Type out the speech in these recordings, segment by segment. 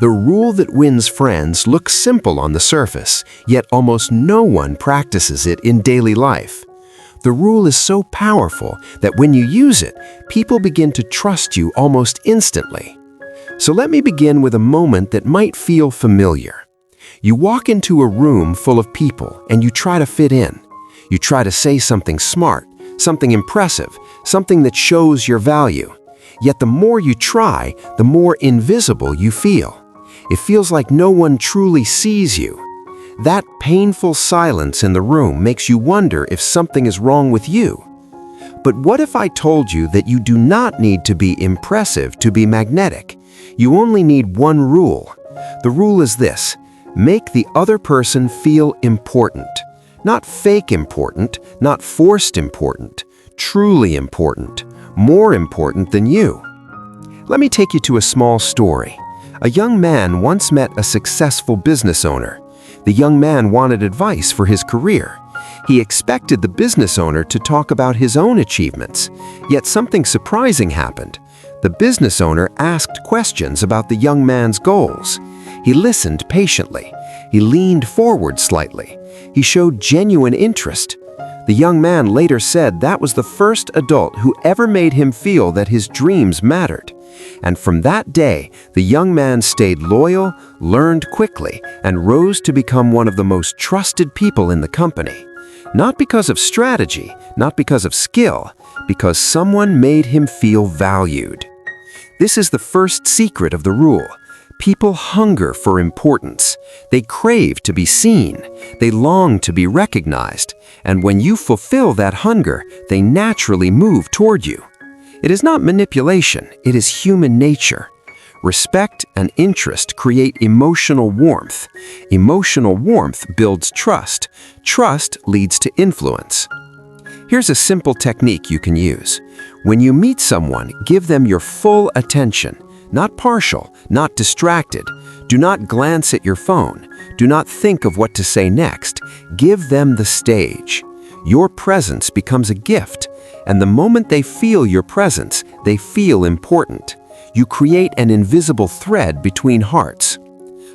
The rule that wins friends looks simple on the surface, yet almost no one practices it in daily life. The rule is so powerful that when you use it, people begin to trust you almost instantly. So let me begin with a moment that might feel familiar. You walk into a room full of people and you try to fit in. You try to say something smart, something impressive, something that shows your value. Yet the more you try, the more invisible you feel. It feels like no one truly sees you. That painful silence in the room makes you wonder if something is wrong with you. But what if I told you that you do not need to be impressive to be magnetic? You only need one rule. The rule is this: make the other person feel important. Not fake important, not forced important, truly important, more important than you. Let me take you to a small story. A young man once met a successful business owner. The young man wanted advice for his career. He expected the business owner to talk about his own achievements, yet something surprising happened. The business owner asked questions about the young man's goals. He listened patiently. He leaned forward slightly. He showed genuine interest. The young man later said that was the first adult who ever made him feel that his dreams mattered. And from that day, the young man stayed loyal, learned quickly, and rose to become one of the most trusted people in the company. Not because of strategy, not because of skill, because someone made him feel valued. This is the first secret of the rule. People hunger for importance. They crave to be seen. They long to be recognized. And when you fulfill that hunger, they naturally move toward you. It is not manipulation, it is human nature. Respect and interest create emotional warmth. Emotional warmth builds trust. Trust leads to influence. Here's a simple technique you can use. When you meet someone, give them your full attention. Not partial, not distracted. Do not glance at your phone. Do not think of what to say next. Give them the stage. Your presence becomes a gift, and the moment they feel your presence, they feel important. You create an invisible thread between hearts.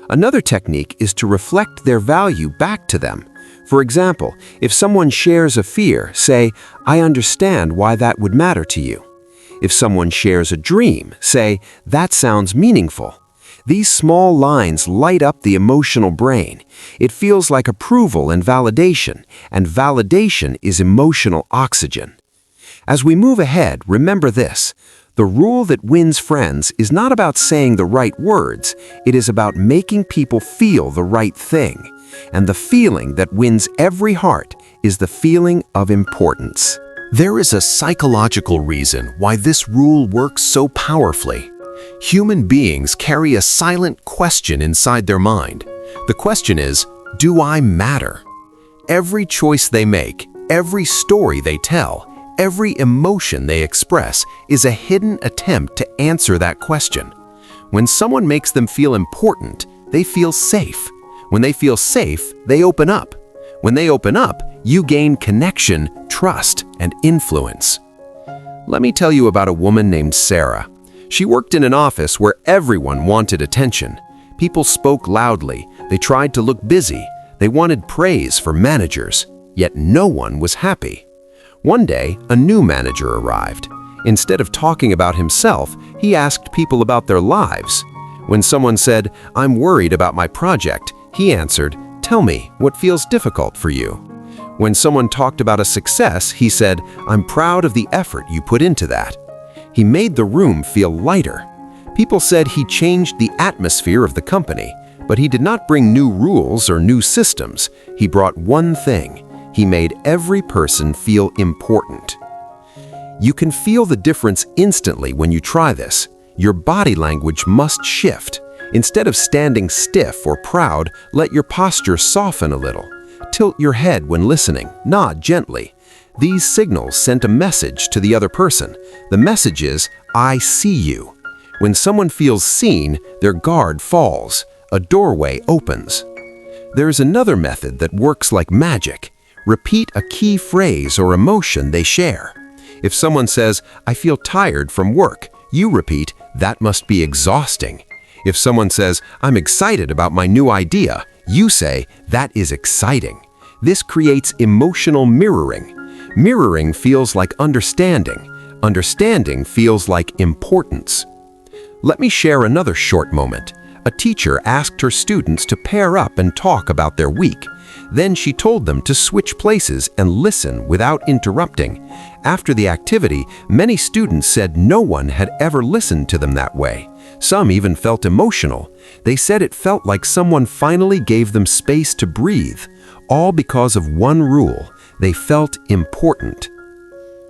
Another technique is to reflect their value back to them. For example, if someone shares a fear, say, "I understand why that would matter to you." If someone shares a dream, say, "That sounds meaningful." These small lines light up the emotional brain. It feels like approval and validation is emotional oxygen. As we move ahead, remember this: the rule that wins friends is not about saying the right words, it is about making people feel the right thing. And the feeling that wins every heart is the feeling of importance. There is a psychological reason why this rule works so powerfully. Human beings carry a silent question inside their mind. The question is, do I matter? Every choice they make, every story they tell, every emotion they express is a hidden attempt to answer that question. When someone makes them feel important, they feel safe. When they feel safe, they open up. When they open up, you gain connection, trust, and influence. Let me tell you about a woman named Sarah. She worked in an office where everyone wanted attention. People spoke loudly. They tried to look busy. They wanted praise for managers, yet no one was happy. One day, a new manager arrived. Instead of talking about himself, he asked people about their lives. When someone said, "I'm worried about my project," he answered, "Tell me, what feels difficult for you?" When someone talked about a success, he said, "I'm proud of the effort you put into that." He made the room feel lighter. People said he changed the atmosphere of the company, but he did not bring new rules or new systems. He brought one thing. He made every person feel important. You can feel the difference instantly when you try this. Your body language must shift. Instead of standing stiff or proud, let your posture soften a little. Tilt your head when listening, nod gently. These signals send a message to the other person. The message is, "I see you." When someone feels seen, their guard falls. A doorway opens. There is another method that works like magic. Repeat a key phrase or emotion they share. If someone says, "I feel tired from work," you repeat, "That must be exhausting." If someone says, "I'm excited about my new idea," you say, "That is exciting." This creates emotional mirroring. Mirroring feels like understanding. Understanding feels like importance. Let me share another short moment. A teacher asked her students to pair up and talk about their week. Then she told them to switch places and listen without interrupting. After the activity, many students said no one had ever listened to them that way. Some even felt emotional. They said it felt like someone finally gave them space to breathe. All because of one rule: they felt important.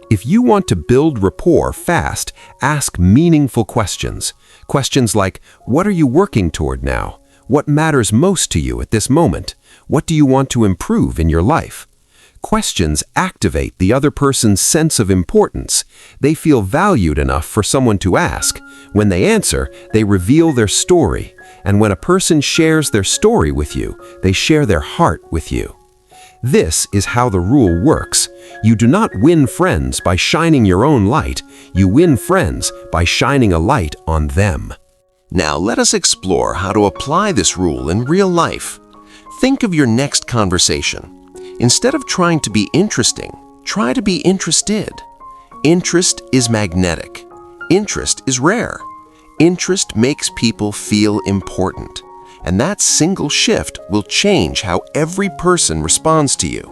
If you want to build rapport fast, ask meaningful questions. Questions like, what are you working toward now? What matters most to you at this moment? What do you want to improve in your life? Questions activate the other person's sense of importance. They feel valued enough for someone to ask. When they answer, they reveal their story. And when a person shares their story with you, they share their heart with you. This is how the rule works. You do not win friends by shining your own light. You win friends by shining a light on them. Now let us explore how to apply this rule in real life. Think of your next conversation. Instead of trying to be interesting, try to be interested. Interest is magnetic. Interest is rare. Interest makes people feel important. And that single shift will change how every person responds to you.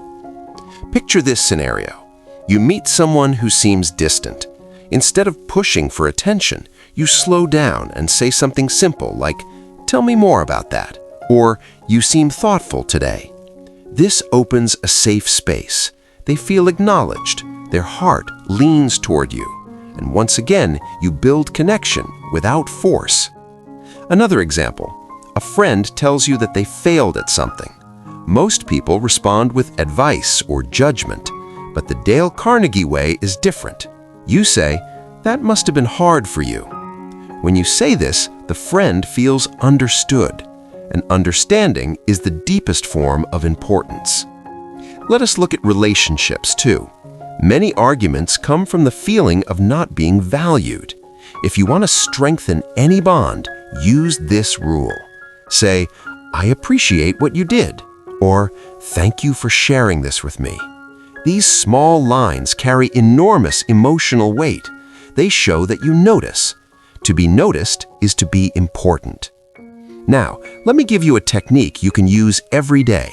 Picture this scenario. You meet someone who seems distant. Instead of pushing for attention, you slow down and say something simple like, "Tell me more about that," or "You seem thoughtful today." This opens a safe space. They feel acknowledged. Their heart leans toward you. And once again, you build connection without force. Another example. A friend tells you that they failed at something. Most people respond with advice or judgment, but the Dale Carnegie way is different. You say, "That must have been hard for you." When you say this, the friend feels understood, and understanding is the deepest form of importance. Let us look at relationships too. Many arguments come from the feeling of not being valued. If you want to strengthen any bond, use this rule. Say, "I appreciate what you did," or "Thank you for sharing this with me." These small lines carry enormous emotional weight. They show that you notice. To be noticed is to be important. Now, let me give you a technique you can use every day.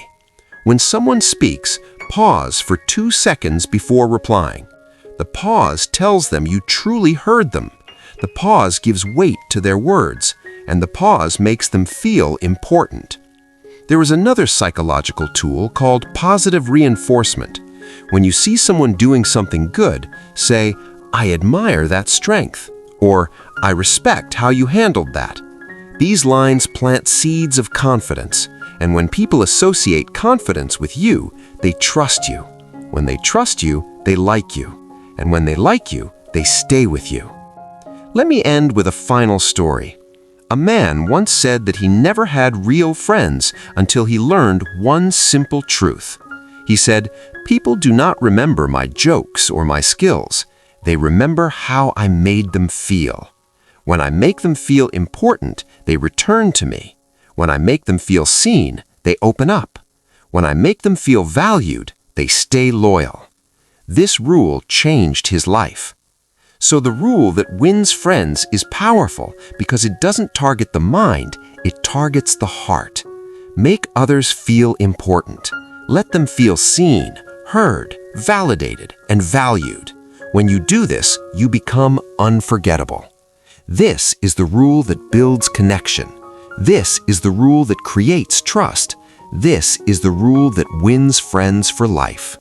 When someone speaks, pause for 2 seconds before replying. The pause tells them you truly heard them. The pause gives weight to their words, and the pause makes them feel important. There is another psychological tool called positive reinforcement. When you see someone doing something good, say, "I admire that strength," or "I respect how you handled that." These lines plant seeds of confidence, and when people associate confidence with you, they trust you. When they trust you, they like you. And when they like you, they stay with you. Let me end with a final story. A man once said that he never had real friends until he learned one simple truth. He said, "People do not remember my jokes or my skills. They remember how I made them feel. When I make them feel important, they return to me. When I make them feel seen, they open up. When I make them feel valued, they stay loyal." This rule changed his life. So the rule that wins friends is powerful because it doesn't target the mind, it targets the heart. Make others feel important. Let them feel seen, heard, validated, and valued. When you do this, you become unforgettable. This is the rule that builds connection. This is the rule that creates trust. This is the rule that wins friends for life.